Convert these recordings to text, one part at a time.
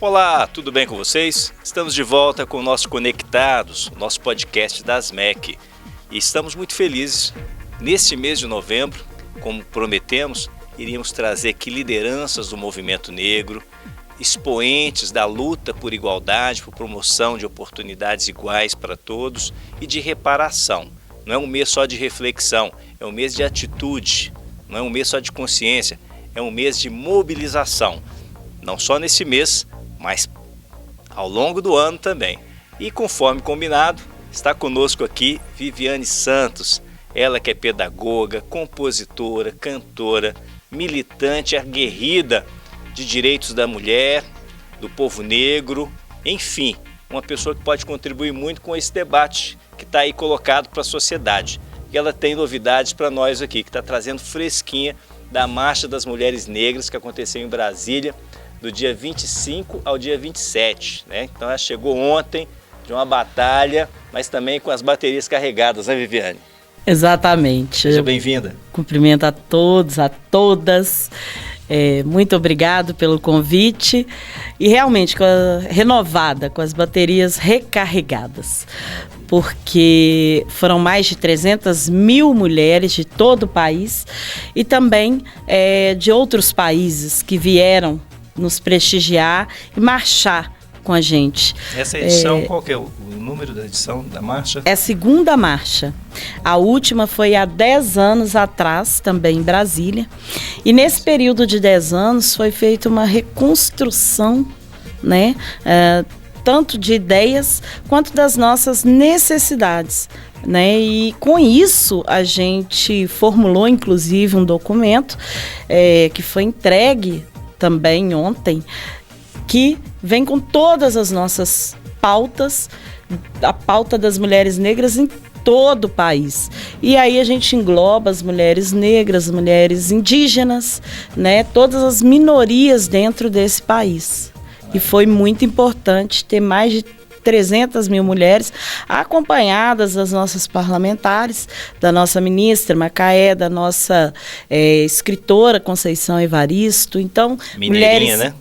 Olá, tudo bem com vocês? Estamos de volta com o nosso Conectados, o nosso podcast das MEC. E estamos muito felizes. Neste mês de novembro, como prometemos, iríamos trazer aqui lideranças do movimento negro, expoentes da luta por igualdade, por promoção de oportunidades iguais para todos e de reparação. Não é um mês só de reflexão, é um mês de atitude, não é um mês só de consciência, é um mês de mobilização. Não só nesse mês, mas ao longo do ano também. E conforme combinado, está conosco aqui Viviane Santos, ela que é pedagoga, compositora, cantora, militante aguerrida de direitos da mulher, do povo negro, enfim, uma pessoa que pode contribuir muito com esse debate que está aí colocado para a sociedade. E ela tem novidades para nós aqui, que está trazendo fresquinha da Marcha das Mulheres Negras que aconteceu em Brasília, do dia 25 ao dia 27, né? Então ela chegou ontem de uma batalha, mas também com as baterias carregadas, né, Viviane? Exatamente. Seja bem-vinda. Cumprimento a todos, a todas. Muito obrigado pelo convite. E realmente, renovada, com as baterias recarregadas. Porque foram mais de 300 mil mulheres de todo o país e também de outros países que vieram nos prestigiar e marchar com a gente. Essa edição, qual que é o número da edição da marcha? É a segunda marcha. A última foi há 10 anos atrás, também em Brasília. E nesse período de 10 anos foi feita uma reconstrução, né? Tanto de ideias quanto das nossas necessidades, né? E com isso a gente formulou inclusive um documento que foi entregue também ontem, que vem com todas as nossas pautas, a pauta das mulheres negras em todo o país. E aí a gente engloba as mulheres negras, mulheres indígenas, né? Todas as minorias dentro desse país. E foi muito importante ter mais de 300 mil mulheres acompanhadas das nossas parlamentares, da nossa ministra Macaé, da nossa escritora Conceição Evaristo. Então, mulheres, né?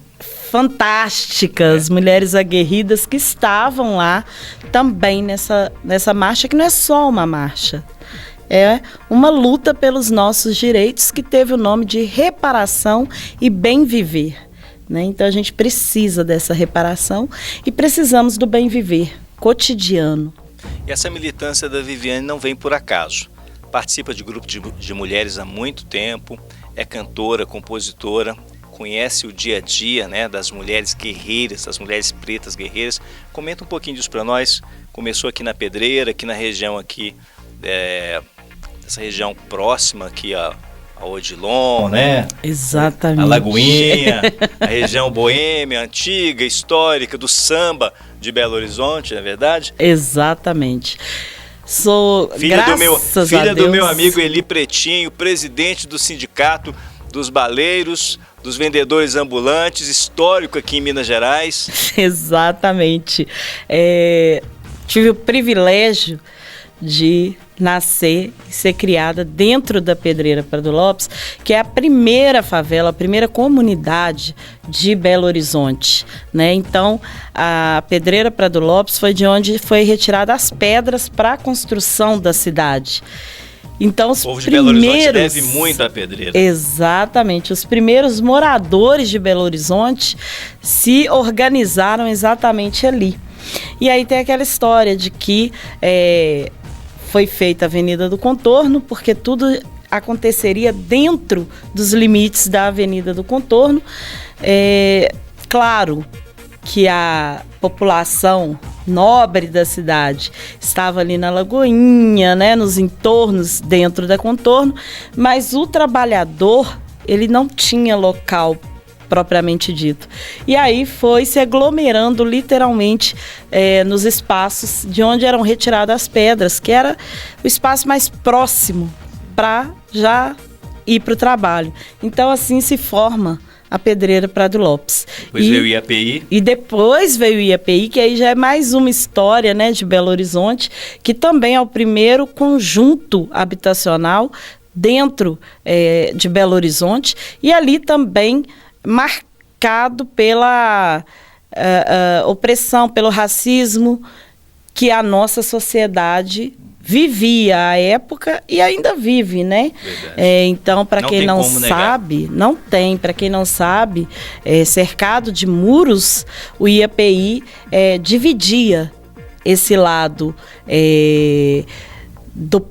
Fantásticas, mulheres aguerridas que estavam lá também nessa marcha, que não é só uma marcha. É uma luta pelos nossos direitos que teve o nome de reparação e bem viver. Né? Então a gente precisa dessa reparação e precisamos do bem viver cotidiano. E essa militância da Viviane não vem por acaso. Participa de grupo de mulheres há muito tempo, é cantora, compositora, conhece o dia a dia, né, das mulheres guerreiras, das mulheres pretas guerreiras. Comenta um pouquinho disso para nós. Começou aqui na Pedreira, aqui na região aqui, essa região próxima aqui a Odilon, né? Exatamente. A Lagoinha, a região boêmia, antiga, histórica, do samba de Belo Horizonte, não é verdade? Exatamente. Sou, filha do meu amigo Eli Pretinho, presidente do Sindicato dos Baleiros, dos Vendedores Ambulantes, histórico aqui em Minas Gerais. Exatamente. Tive o privilégio de nascer e ser criada dentro da Pedreira Prado Lopes, que é a primeira favela, a primeira comunidade de Belo Horizonte, né? Então, a Pedreira Prado Lopes foi de onde foi retirada as pedras para a construção da cidade. Então, os povo de Belo Horizonte deve muito à Pedreira. Exatamente. Os primeiros moradores de Belo Horizonte se organizaram exatamente ali. E aí tem aquela história de que foi feita a Avenida do Contorno, porque tudo aconteceria dentro dos limites da Avenida do Contorno. Claro que a população nobre da cidade estava ali na Lagoinha, né, nos entornos dentro da Contorno, mas o trabalhador, ele não tinha local propriamente dito. E aí foi se aglomerando literalmente nos espaços de onde eram retiradas as pedras, que era o espaço mais próximo para já ir para o trabalho. Então assim se forma a Pedreira Prado Lopes. Depois veio o IAPI. E depois veio o IAPI, que aí já é mais uma história, né, de Belo Horizonte, que também é o primeiro conjunto habitacional dentro de Belo Horizonte, e ali também marcado pela opressão, pelo racismo que a nossa sociedade vivia à época e ainda vive, né? Então, para quem não sabe, não tem. Para quem não sabe, cercado de muros, o IAPI dividia esse lado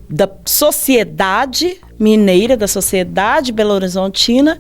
da sociedade mineira, da sociedade belo-horizontina,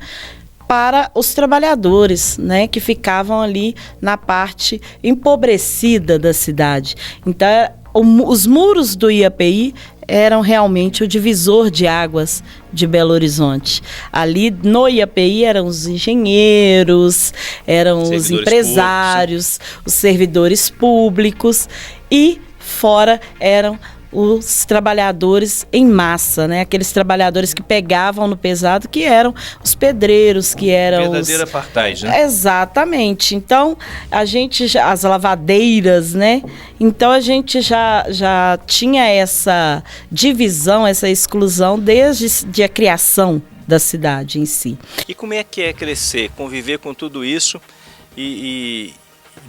para os trabalhadores, né, que ficavam ali na parte empobrecida da cidade. Então, os muros do IAPI eram realmente o divisor de águas de Belo Horizonte. Ali no IAPI eram os engenheiros, eram os empresários, os servidores públicos, e fora eram os trabalhadores em massa, né? Aqueles trabalhadores que pegavam no pesado, que eram os pedreiros, que eram verdadeira apartheid, né? Exatamente. Então, as lavadeiras, né? Então, a gente já tinha essa divisão, essa exclusão desde a criação da cidade em si. E como é que é crescer, conviver com tudo isso e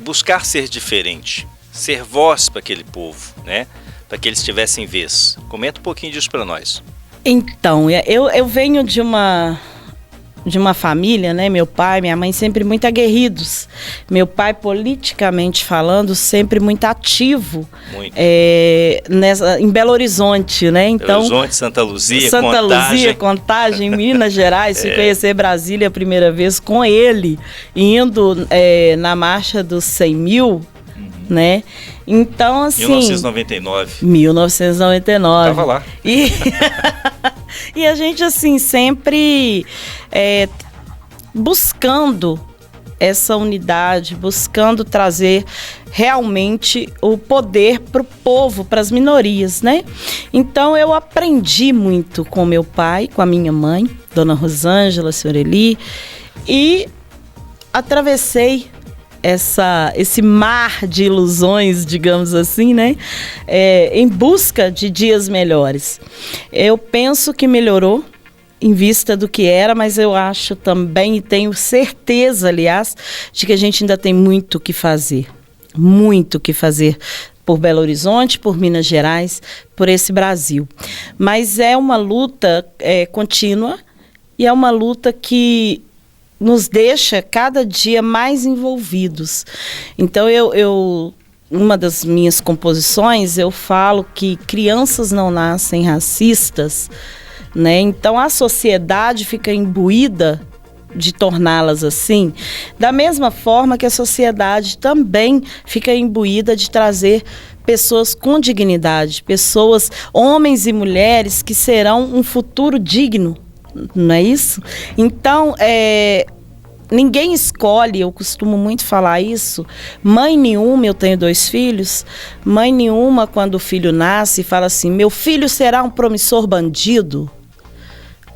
buscar ser diferente, ser voz para aquele povo, né? Para que eles tivessem vez. Comenta um pouquinho disso para nós. Então, eu venho de uma família, né? Meu pai, minha mãe sempre muito aguerridos. Meu pai, politicamente falando, sempre muito ativo. Muito. Em Belo Horizonte, né? Então, Belo Horizonte, Santa Luzia, Contagem, Minas Gerais. Fui conhecer Brasília a primeira vez com ele, indo na marcha dos 100 mil, né? Então, assim... 1999. Tava lá. E a gente, assim, sempre buscando essa unidade, buscando trazer realmente o poder para o povo, para as minorias, né? Então, eu aprendi muito com meu pai, com a minha mãe, Dona Rosângela, Senhora Eli, e atravessei esse mar de ilusões, digamos assim, né? Em busca de dias melhores. Eu penso que melhorou em vista do que era, mas eu acho também, e tenho certeza, aliás, de que a gente ainda tem muito o que fazer. Muito o que fazer por Belo Horizonte, por Minas Gerais, por esse Brasil. Mas é uma luta contínua e é uma luta que nos deixa cada dia mais envolvidos. Então, uma das minhas composições, eu falo que crianças não nascem racistas, né? Então, a sociedade fica imbuída de torná-las assim, da mesma forma que a sociedade também fica imbuída de trazer pessoas com dignidade, pessoas, homens e mulheres que serão um futuro digno. Não é isso? Então, ninguém escolhe, eu costumo muito falar isso, mãe nenhuma, eu tenho 2 filhos, mãe nenhuma, quando o filho nasce, fala assim, meu filho será um promissor bandido.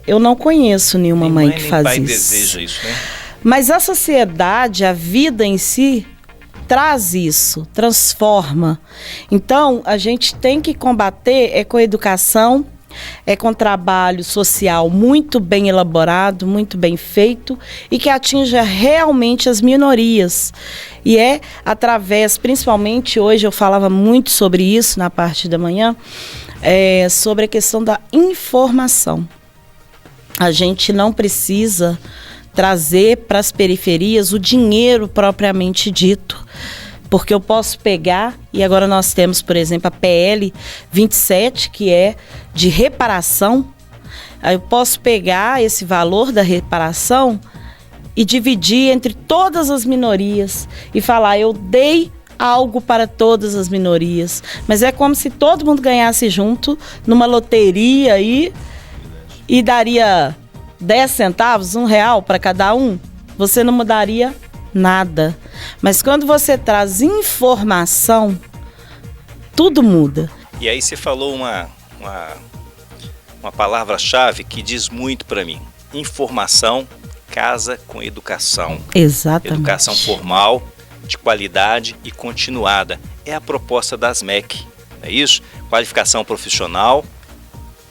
Eu não conheço nenhuma mãe que faz isso. Nem pai deseja isso, né? Mas a sociedade, a vida em si, traz isso, transforma. Então, a gente tem que combater com a educação, com trabalho social muito bem elaborado, muito bem feito e que atinja realmente as minorias. E através, principalmente hoje eu falava muito sobre isso na parte da manhã, sobre a questão da informação. A gente não precisa trazer para as periferias o dinheiro propriamente dito. Porque eu posso pegar, e agora nós temos, por exemplo, a PL 27, que é de reparação. Aí eu posso pegar esse valor da reparação e dividir entre todas as minorias e falar, eu dei algo para todas as minorias. Mas é como se todo mundo ganhasse junto numa loteria e daria 10 centavos, R$1 para cada um. Você não mudaria nada. Mas quando você traz informação, tudo muda. E aí você falou uma palavra-chave que diz muito para mim. Informação casa com educação. Exatamente. Educação formal, de qualidade e continuada. É a proposta das MEC, não é isso? Qualificação profissional,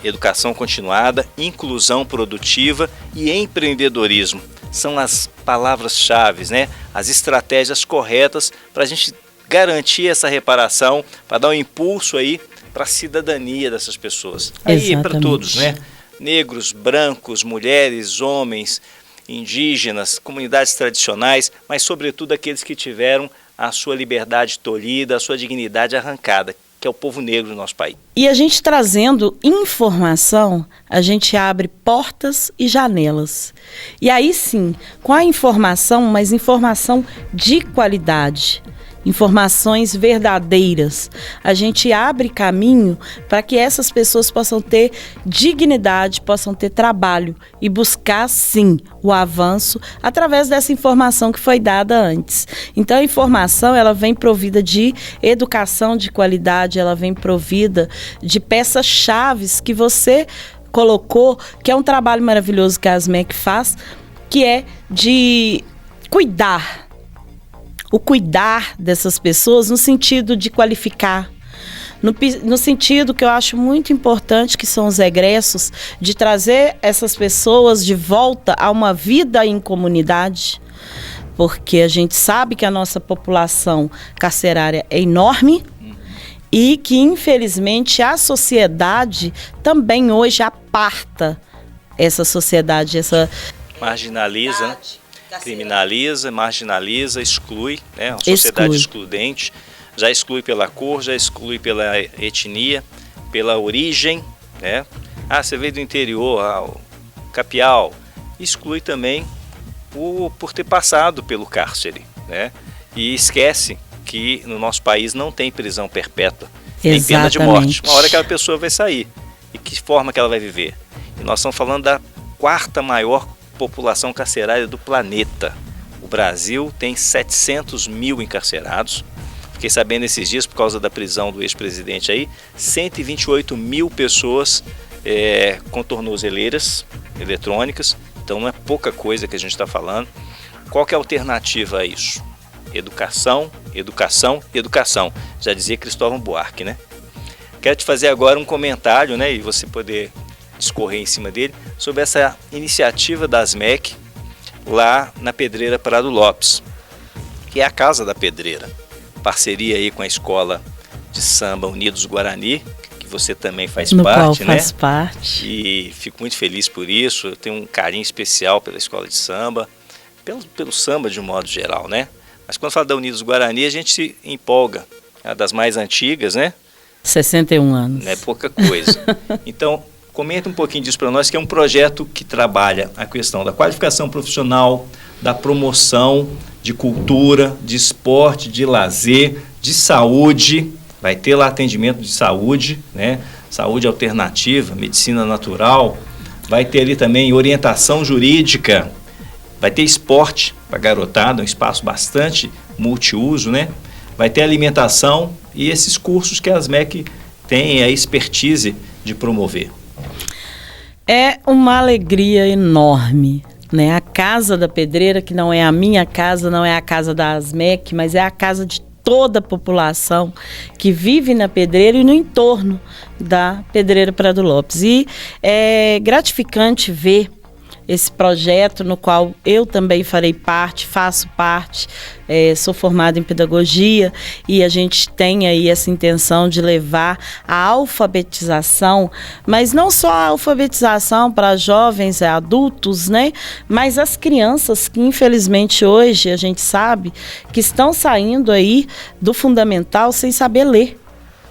educação continuada, inclusão produtiva e empreendedorismo. são as palavras-chave, né? As estratégias corretas para a gente garantir essa reparação, para dar um impulso aí para a cidadania dessas pessoas. Aí para todos, né? Negros, brancos, mulheres, homens, indígenas, comunidades tradicionais, mas sobretudo aqueles que tiveram a sua liberdade tolhida, a sua dignidade arrancada, que é o povo negro do nosso país. E a gente trazendo informação, a gente abre portas e janelas. E aí sim, com a informação, mas informação de qualidade, informações verdadeiras, a gente abre caminho para que essas pessoas possam ter dignidade, possam ter trabalho e buscar sim o avanço através dessa informação que foi dada antes. Então a informação, ela vem provida de educação de qualidade, ela vem provida de peças-chave que você colocou, que é um trabalho maravilhoso que a ASMEC faz, que é de cuidar. O cuidar dessas pessoas no sentido de qualificar, no sentido que eu acho muito importante, que são os egressos, de trazer essas pessoas de volta a uma vida em comunidade, porque a gente sabe que a nossa população carcerária é enorme e que, infelizmente, a sociedade também hoje aparta essa sociedade, essa marginaliza, né? Criminaliza, marginaliza, exclui, né? Uma sociedade excludente, já exclui pela cor, já exclui pela etnia, pela origem, né? Você veio do interior, o capial, exclui também por ter passado pelo cárcere, né? E esquece que no nosso país não tem prisão perpétua, tem pena de morte. Uma hora aquela pessoa vai sair, e que forma que ela vai viver? E nós estamos falando da quarta maior população carcerária do planeta. O Brasil tem 700 mil encarcerados. Fiquei sabendo esses dias, por causa da prisão do ex-presidente aí, 128 mil pessoas com tornozeleiras eletrônicas. Então não é pouca coisa que a gente está falando. Qual que é a alternativa a isso? Educação, educação, educação. Já dizia Cristóvão Buarque, né? Quero te fazer agora um comentário, né, e você poder discorrer em cima dele, sobre essa iniciativa da ASMEC lá na Pedreira Prado Lopes, que é a Casa da Pedreira, parceria aí com a Escola de Samba Unidos Guarani, que você também faz parte, né? Faz parte. E fico muito feliz por isso, eu tenho um carinho especial pela Escola de Samba, pelo samba de um modo geral, né? Mas quando fala da Unidos Guarani, a gente se empolga, é uma das mais antigas, né? 61 anos. Não é pouca coisa. Então, comenta um pouquinho disso para nós, que é um projeto que trabalha a questão da qualificação profissional, da promoção de cultura, de esporte, de lazer, de saúde. Vai ter lá atendimento de saúde, né? Saúde alternativa, medicina natural. Vai ter ali também orientação jurídica. Vai ter esporte para garotada, um espaço bastante multiuso, né? Vai ter alimentação e esses cursos que a ASMEC tem a expertise de promover. É uma alegria enorme, né? A Casa da Pedreira, que não é a minha casa, não é a casa da ASMEC, mas é a casa de toda a população que vive na Pedreira e no entorno da Pedreira Prado Lopes. E é gratificante ver esse projeto no qual eu também farei parte, faço parte, sou formada em pedagogia e a gente tem aí essa intenção de levar a alfabetização, mas não só a alfabetização para jovens e adultos, né? Mas as crianças que infelizmente hoje a gente sabe que estão saindo aí do fundamental sem saber ler.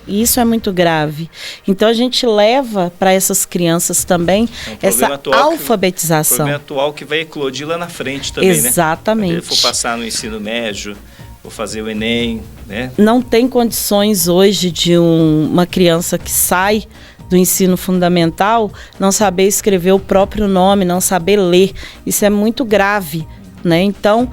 E isso é muito grave. Então a gente leva para essas crianças também essa alfabetização. O problema atual que vai eclodir lá na frente também, exatamente, né? Quando ele for passar no ensino médio, for fazer o Enem, né? Não tem condições hoje de uma criança que sai do ensino fundamental não saber escrever o próprio nome, não saber ler. Isso é muito grave. Né? Então,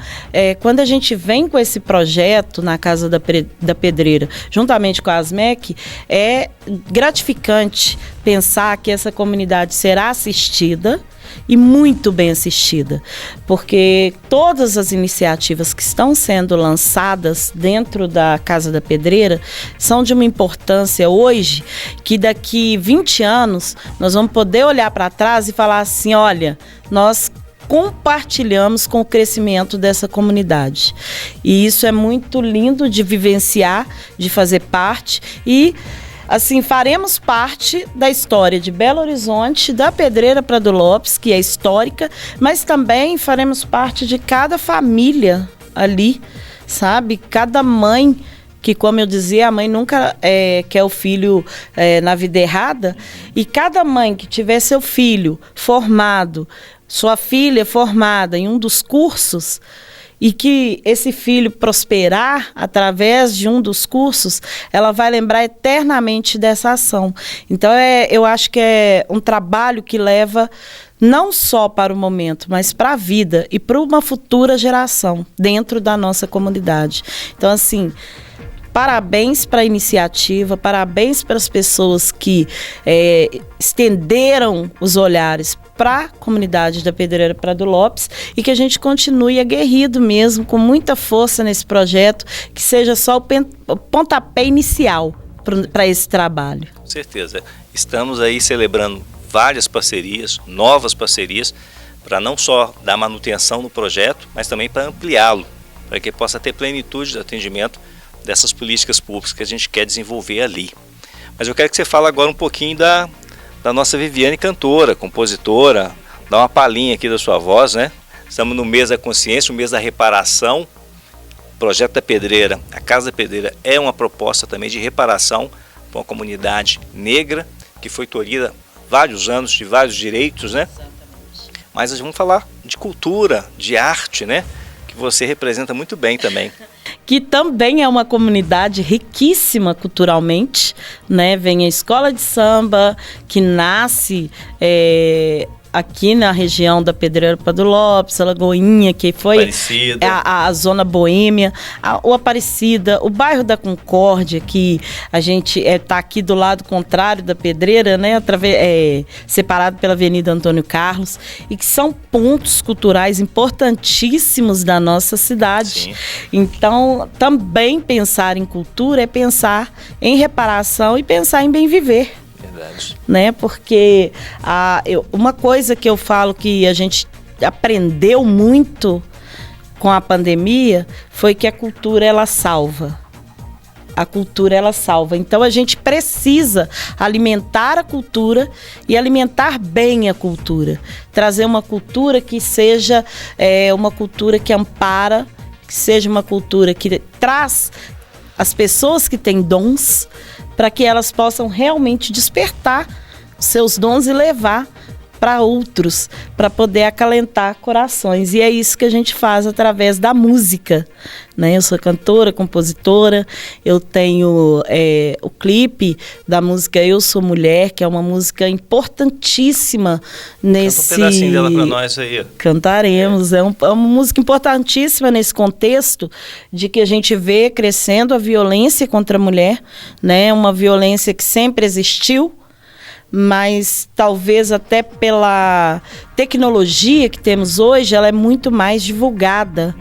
quando a gente vem com esse projeto na Casa da Pedreira, juntamente com a ASMEC, é gratificante pensar que essa comunidade será assistida e muito bem assistida, porque todas as iniciativas que estão sendo lançadas dentro da Casa da Pedreira são de uma importância hoje que daqui 20 anos nós vamos poder olhar para trás e falar assim, olha, nós compartilhamos com o crescimento dessa comunidade. E isso é muito lindo de vivenciar, de fazer parte e assim, faremos parte da história de Belo Horizonte, da Pedreira Prado Lopes, que é histórica, mas também faremos parte de cada família ali, sabe? Cada mãe, que como eu dizia, a mãe nunca quer o filho na vida errada, e cada mãe que tiver seu filho formado, sua filha formada em um dos cursos, e que esse filho prosperar através de um dos cursos, ela vai lembrar eternamente dessa ação. Então, eu acho que é um trabalho que leva não só para o momento, mas para a vida e para uma futura geração dentro da nossa comunidade. Então, assim, parabéns para a iniciativa, parabéns para as pessoas que estenderam os olhares para a comunidade da Pedreira Prado Lopes e que a gente continue aguerrido mesmo, com muita força nesse projeto, que seja só o pontapé inicial para esse trabalho. Com certeza. Estamos aí celebrando várias parcerias, novas parcerias, para não só dar manutenção no projeto, mas também para ampliá-lo, para que possa ter plenitude de atendimento dessas políticas públicas que a gente quer desenvolver ali. Mas eu quero que você fale agora um pouquinho da nossa Viviane, cantora, compositora, dá uma palhinha aqui da sua voz, né? Estamos no mês da consciência, o mês da reparação. O projeto da Pedreira, a Casa da Pedreira, é uma proposta também de reparação para uma comunidade negra que foi tolhida vários anos de vários direitos, né? Mas vamos falar de cultura, de arte, né? Que você representa muito bem também. Que também é uma comunidade riquíssima culturalmente, né? Vem a escola de samba, que nasce aqui na região da Pedreira Prado Lopes, a Lagoinha, que foi a zona boêmia, o Aparecida, o bairro da Concórdia, que a gente está aqui do lado contrário da Pedreira, né, separado pela Avenida Antônio Carlos, e que são pontos culturais importantíssimos da nossa cidade. Sim. Então, também pensar em cultura é pensar em reparação e pensar em bem viver. Verdade. Né? Porque uma coisa que eu falo que a gente aprendeu muito com a pandemia foi que a cultura, ela salva. A cultura, ela salva. Então, a gente precisa alimentar a cultura e alimentar bem a cultura. Trazer uma cultura que seja uma cultura que ampara, que seja uma cultura que traz as pessoas que têm dons, para que elas possam realmente despertar seus dons e levar para outros, para poder acalentar corações. E é isso que a gente faz através da música, né? Eu sou cantora, compositora, eu tenho o clipe da música Eu Sou Mulher, que é uma música importantíssima nesse... Canta um pedacinho dela para nós aí. Cantaremos, é uma música importantíssima nesse contexto de que a gente vê crescendo a violência contra a mulher, né? Uma violência que sempre existiu, mas talvez até pela tecnologia que temos hoje, ela é muito mais divulgada.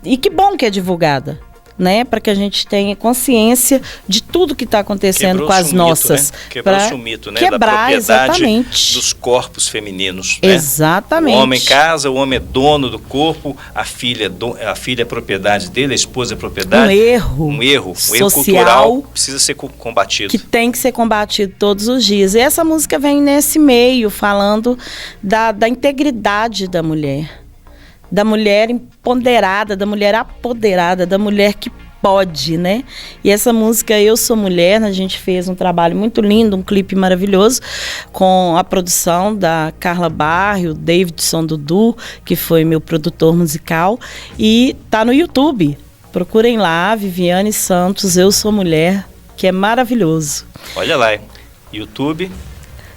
E que bom que é divulgada, né? Para que a gente tenha consciência de tudo que está acontecendo com as nossas. Quebrou-se o mito, né? Quebrar, da propriedade exatamente, dos corpos femininos. Né? Exatamente. O homem casa, o homem é dono do corpo, a filha é propriedade dele, a esposa é propriedade. Um erro social, cultural precisa ser combatido. Que tem que ser combatido todos os dias. E essa música vem nesse meio, falando da integridade da mulher. Da mulher empoderada, da mulher apoderada, da mulher que pode, né? E essa música Eu Sou Mulher, a gente fez um trabalho muito lindo, um clipe maravilhoso, com a produção da Carla Barrio, Davidson Dudu, que foi meu produtor musical, e tá no YouTube. Procurem lá, Viviane Santos, Eu Sou Mulher, que é maravilhoso. Olha lá, YouTube,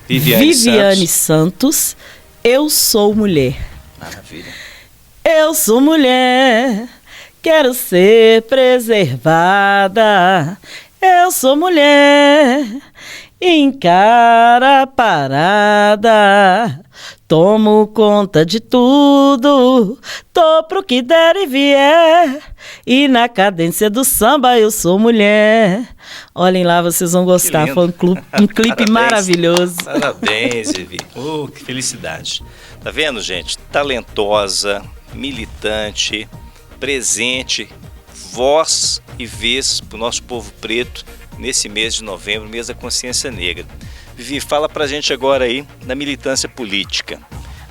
Viviane Santos, Eu Sou Mulher. Maravilha. Eu sou mulher, quero ser preservada. Eu sou mulher, encara a parada. Tomo conta de tudo, tô pro que der e vier, e na cadência do samba eu sou mulher. Olhem lá, vocês vão gostar, foi um clipe maravilhoso. Parabéns, Vivi. Que felicidade. Tá vendo, gente? Talentosa, militante, presente, voz e vez pro nosso povo preto nesse mês de novembro, mês da consciência negra. Vivi, fala pra gente agora aí da militância política,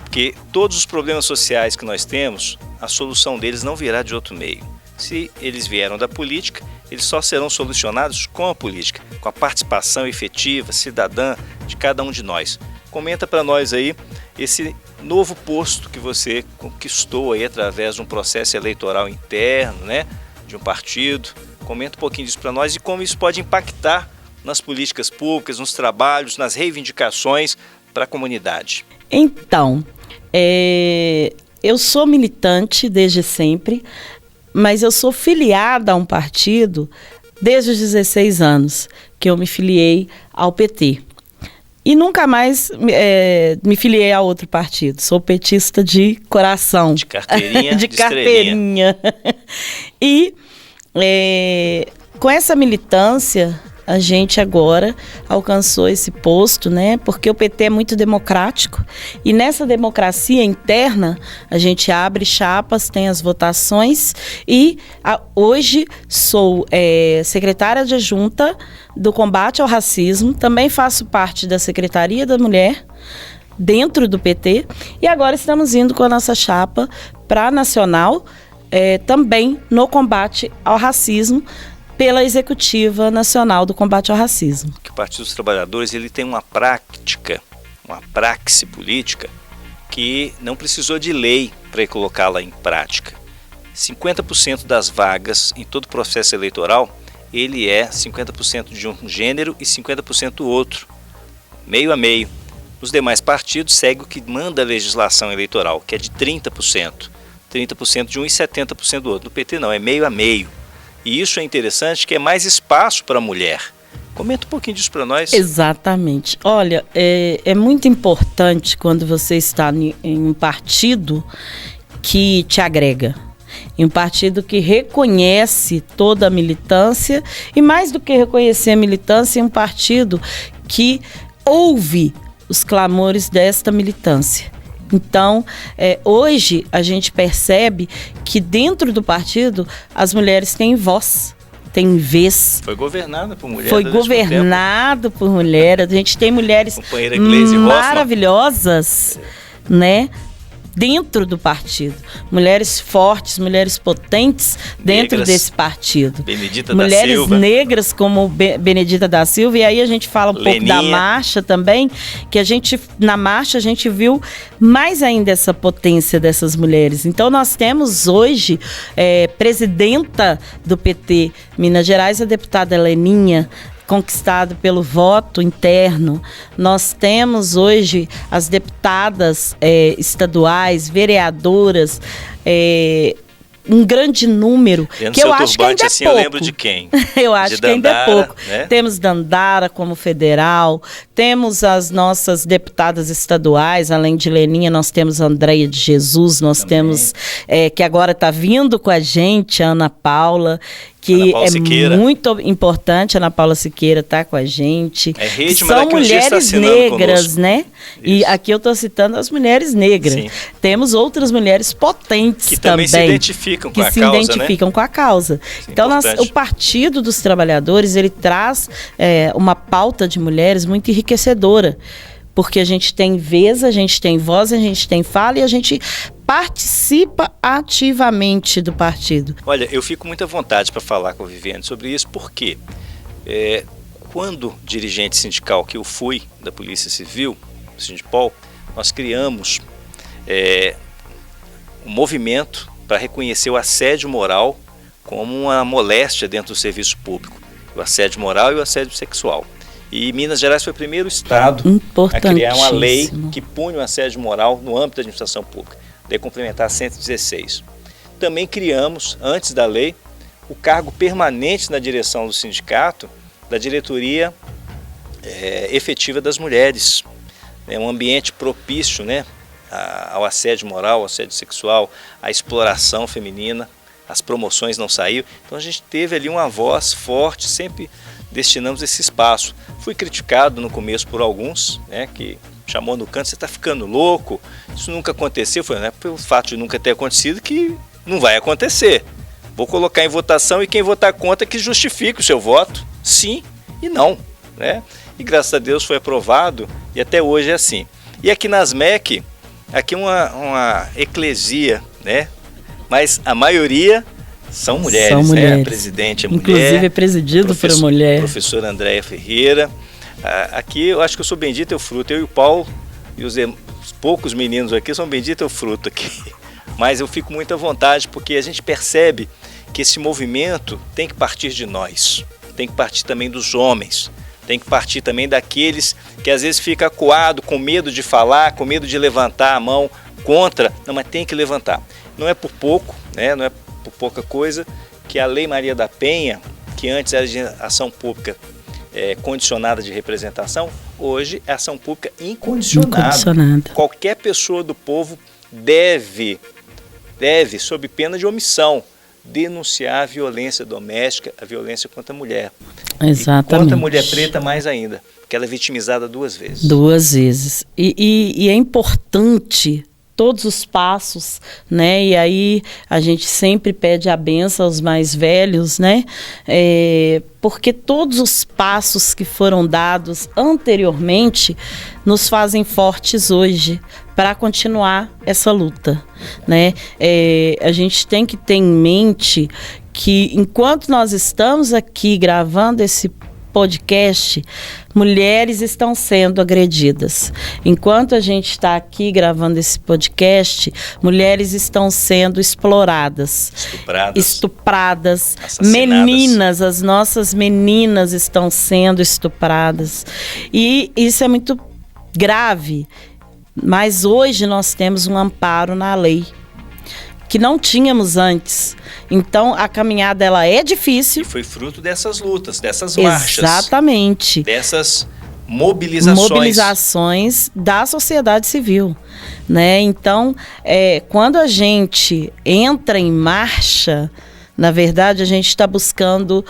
porque todos os problemas sociais que nós temos, a solução deles não virá de outro meio. Se eles vieram da política, eles só serão solucionados com a política, com a participação efetiva, cidadã de cada um de nós. Comenta para nós aí esse novo posto que você conquistou aí através de um processo eleitoral interno, né, de um partido. Comenta um pouquinho disso para nós e como isso pode impactar nas políticas públicas, nos trabalhos, nas reivindicações para a comunidade. Então, eu sou militante desde sempre, mas eu sou filiada a um partido desde os 16 anos, que eu me filiei ao PT. E nunca mais me filiei a outro partido. Sou petista de coração. De carteirinha, de carteirinha. E com essa militância, a gente agora alcançou esse posto, né? Porque o PT é muito democrático e nessa democracia interna a gente abre chapas, tem as votações e hoje sou secretária adjunta do combate ao racismo, também faço parte da Secretaria da Mulher dentro do PT e agora estamos indo com a nossa chapa para a Nacional, também no combate ao racismo, pela Executiva Nacional do Combate ao Racismo. O Partido dos Trabalhadores ele tem uma prática, uma praxe política que não precisou de lei para colocá-la em prática. 50% das vagas em todo o processo eleitoral, ele é 50% de um gênero e 50% do outro, meio a meio. Os demais partidos seguem o que manda a legislação eleitoral, que é de 30%. 30% de um e 70% do outro. No PT não, é meio a meio. E isso é interessante, que é mais espaço para a mulher. Comenta um pouquinho disso para nós. Exatamente. Olha, é muito importante quando você está em um partido que te agrega. Em um partido que reconhece toda a militância e mais do que reconhecer a militância, é um partido que ouve os clamores desta militância. Então, hoje a gente percebe que dentro do partido as mulheres têm voz, têm vez. Foi governada por mulher. Foi governado por mulher. A gente tem mulheres maravilhosas, né? Dentro do partido. Mulheres fortes, mulheres potentes dentro negras, desse partido. Benedita mulheres da Silva. Negras como Benedita da Silva. E aí a gente fala um pouco da marcha também, que na marcha a gente viu mais ainda essa potência dessas mulheres. Então nós temos hoje presidenta do PT Minas Gerais, a deputada Leninha, conquistado pelo voto interno. Nós temos hoje as deputadas estaduais, vereadoras, um grande número, que eu acho que ainda é assim, pouco. Eu lembro de quem? Eu acho que ainda é pouco. Né? Temos Dandara como federal, temos as nossas deputadas estaduais, além de Leninha, nós temos a Andréia de Jesus, nós temos, que agora está vindo com a gente, a Ana Paula, que é muito importante. A Ana Paula Siqueira está com a gente. São mulheres negras, né? Isso. E aqui eu estou citando as mulheres negras. Sim. Temos outras mulheres potentes que também se identificam com a causa, identificam com a causa. Então, o Partido dos Trabalhadores, ele traz uma pauta de mulheres muito enriquecedora. Porque a gente tem vez, a gente tem voz, a gente tem fala e a gente participa ativamente do partido. Olha, eu fico muito à vontade para falar com a Viviane sobre isso, porque quando dirigente sindical que eu fui da Polícia Civil, do Sindipol, nós criamos um movimento para reconhecer o assédio moral como uma moléstia dentro do serviço público. O assédio moral e o assédio sexual. E Minas Gerais foi o primeiro estado a criar uma lei que pune o assédio moral no âmbito da administração pública, Lei Complementar 116. Também criamos, antes da lei, o cargo permanente na direção do sindicato, da diretoria efetiva das mulheres. É um ambiente propício, né, ao assédio moral, ao assédio sexual, à exploração feminina, as promoções não saíram. Então a gente teve ali uma voz forte, sempre destinamos esse espaço. Fui criticado no começo por alguns, né, que chamou no canto, você está ficando louco, isso nunca aconteceu. Foi, né, pelo fato de nunca ter acontecido que não vai acontecer. Vou colocar em votação e quem votar contra que justifique o seu voto, sim e não, né? E graças a Deus foi aprovado e até hoje é assim. E aqui nas MEC, aqui uma eclesia, né? Mas a maioria são mulheres, né? A presidente é mulher. Inclusive é presidido por mulher. Professora Andréia Ferreira. Aqui eu acho que eu sou bendito é o fruto. Eu e o Paulo e os poucos meninos aqui são bendito é o fruto aqui. Mas eu fico muito à vontade porque a gente percebe que esse movimento tem que partir de nós. Tem que partir também dos homens. Tem que partir também daqueles que às vezes fica acuado, com medo de falar, com medo de levantar a mão contra. Não, mas tem que levantar. Não é por pouco, né? Não é por pouca coisa que a Lei Maria da Penha, que antes era de ação pública condicionada de representação, hoje é ação pública incondicionada. Qualquer pessoa do povo deve, sob pena de omissão, denunciar a violência doméstica, a violência contra a mulher. Exatamente. E contra a mulher preta mais ainda, porque ela é vitimizada 2 vezes. 2 vezes. E é importante todos os passos, né? E aí a gente sempre pede a bênção aos mais velhos, né? Porque todos os passos que foram dados anteriormente nos fazem fortes hoje para continuar essa luta, né? A gente tem que ter em mente que enquanto nós estamos aqui gravando esse podcast, mulheres estão sendo agredidas. Enquanto a gente está aqui gravando esse podcast, mulheres estão sendo exploradas, estupradas, meninas, as nossas meninas estão sendo estupradas. E isso é muito grave. Mas hoje nós temos um amparo na lei que não tínhamos antes. Então, a caminhada ela é difícil. E foi fruto dessas lutas, dessas marchas. Exatamente. Dessas mobilizações da sociedade civil, né? Então, quando a gente entra em marcha, na verdade, a gente está buscando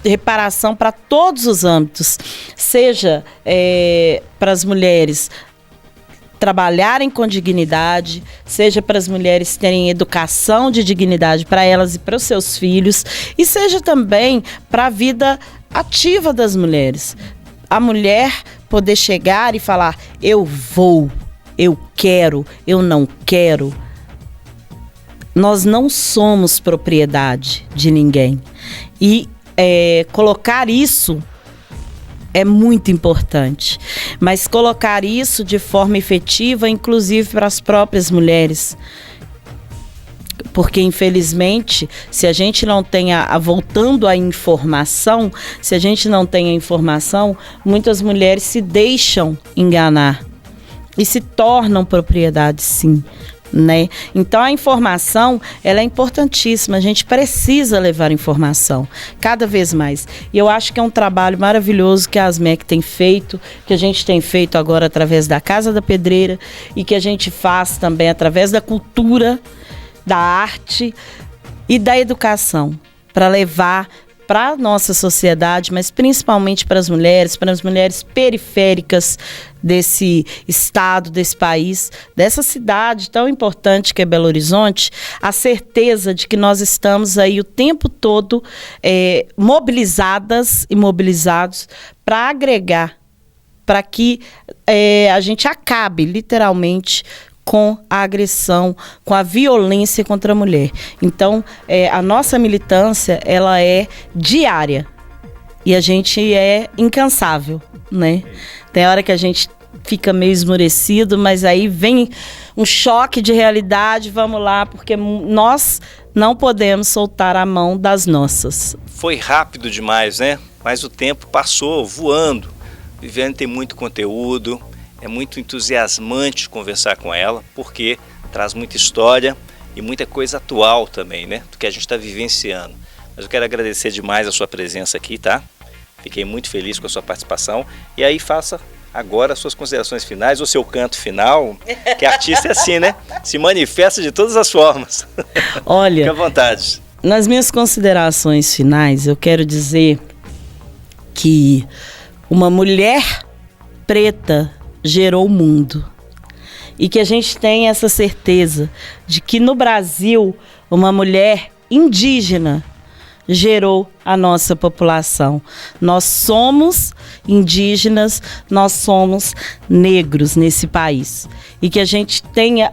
reparação para todos os âmbitos, seja para as mulheres trabalharem com dignidade, seja para as mulheres terem educação de dignidade para elas e para os seus filhos, e seja também para a vida ativa das mulheres. A mulher poder chegar e falar: eu vou, eu quero, eu não quero. Nós não somos propriedade de ninguém. E colocar isso é muito importante, mas colocar isso de forma efetiva, inclusive para as próprias mulheres. Porque, infelizmente, se a gente não tem voltando à informação, se a gente não tem a informação, muitas mulheres se deixam enganar e se tornam propriedade, sim, né? Então a informação ela é importantíssima, a gente precisa levar informação cada vez mais, e eu acho que é um trabalho maravilhoso que a ASMEC tem feito, que a gente tem feito agora através da Casa da Pedreira e que a gente faz também através da cultura, da arte e da educação, para levar para a nossa sociedade, mas principalmente para as mulheres periféricas desse estado, desse país, dessa cidade tão importante que é Belo Horizonte, a certeza de que nós estamos aí o tempo todo mobilizadas e mobilizados para agregar, para que a gente acabe literalmente com a agressão, com a violência contra a mulher. Então, a nossa militância, ela é diária e a gente é incansável, né? Tem hora que a gente fica meio esmurecido, mas aí vem um choque de realidade, vamos lá, porque nós não podemos soltar a mão das nossas. Foi rápido demais, né? Mas o tempo passou voando. Viviane tem muito conteúdo. É muito entusiasmante conversar com ela, porque traz muita história e muita coisa atual também, né? Do que a gente está vivenciando. Mas eu quero agradecer demais a sua presença aqui, tá? Fiquei muito feliz com a sua participação. E aí faça Agora, suas considerações finais, o seu canto final, que artista é assim, né? Se manifesta de todas as formas. Olha, fique à vontade. Nas minhas considerações finais, eu quero dizer que uma mulher preta gerou o mundo. E que a gente tem essa certeza de que no Brasil, uma mulher indígena gerou a nossa população. Nós somos indígenas, nós somos negros nesse país. E que a gente tenha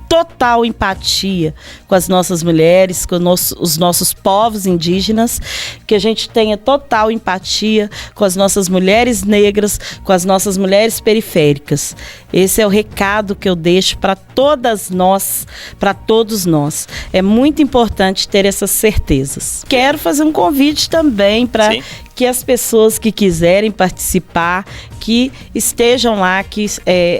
total empatia com as nossas mulheres, com os nossos povos indígenas, que a gente tenha total empatia com as nossas mulheres negras, com as nossas mulheres periféricas. Esse é o recado que eu deixo para todas nós, para todos nós. É muito importante ter essas certezas. Quero fazer um convite também para que as pessoas que quiserem participar, que estejam lá, que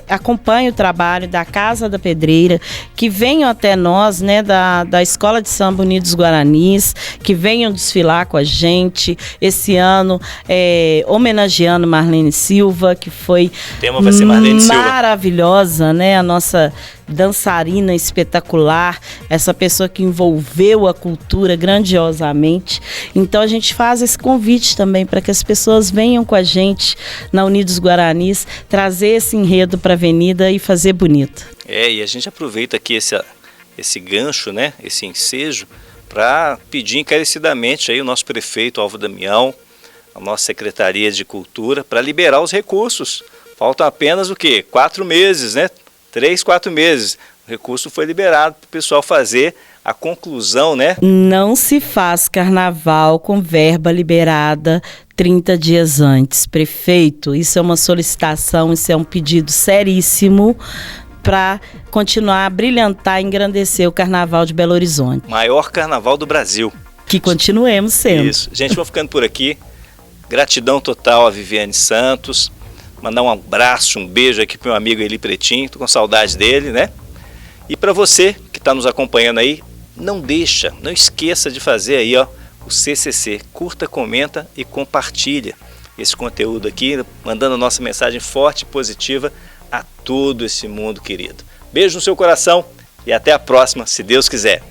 acompanhem o trabalho da Casa da Pedreira, que venham até nós, né, da Escola de Samba Unidos Guaranis, que venham desfilar com a gente esse ano, homenageando Marlene Silva, que foi o tema vai ser Marlene Silva. Maravilhosa, né, a nossa dançarina espetacular, essa pessoa que envolveu a cultura grandiosamente. Então a gente faz esse convite também para que as pessoas venham com a gente na Unidos Guaranis, trazer esse enredo para a avenida e fazer bonito. E a gente aproveita aqui esse gancho, né, esse ensejo, para pedir encarecidamente aí o nosso prefeito Álvaro Damião, a nossa Secretaria de Cultura, para liberar os recursos. Faltam apenas o quê? 4 meses, né? 3, 4 meses. O recurso foi liberado para o pessoal fazer a conclusão, né? Não se faz carnaval com verba liberada 30 dias antes. Prefeito, isso é uma solicitação, isso é um pedido seríssimo para continuar a brilhantar e engrandecer o Carnaval de Belo Horizonte. Maior carnaval do Brasil. Que continuemos sendo. Isso. Gente, vou ficando por aqui. Gratidão total a Viviane Santos. Mandar um abraço, um beijo aqui pro meu amigo Eli Pretinho, tô com saudade dele, né? E para você que está nos acompanhando aí, não esqueça de fazer aí, ó, o CCC, curta, comenta e compartilha esse conteúdo aqui, mandando a nossa mensagem forte e positiva a todo esse mundo querido. Beijo no seu coração e até a próxima, se Deus quiser.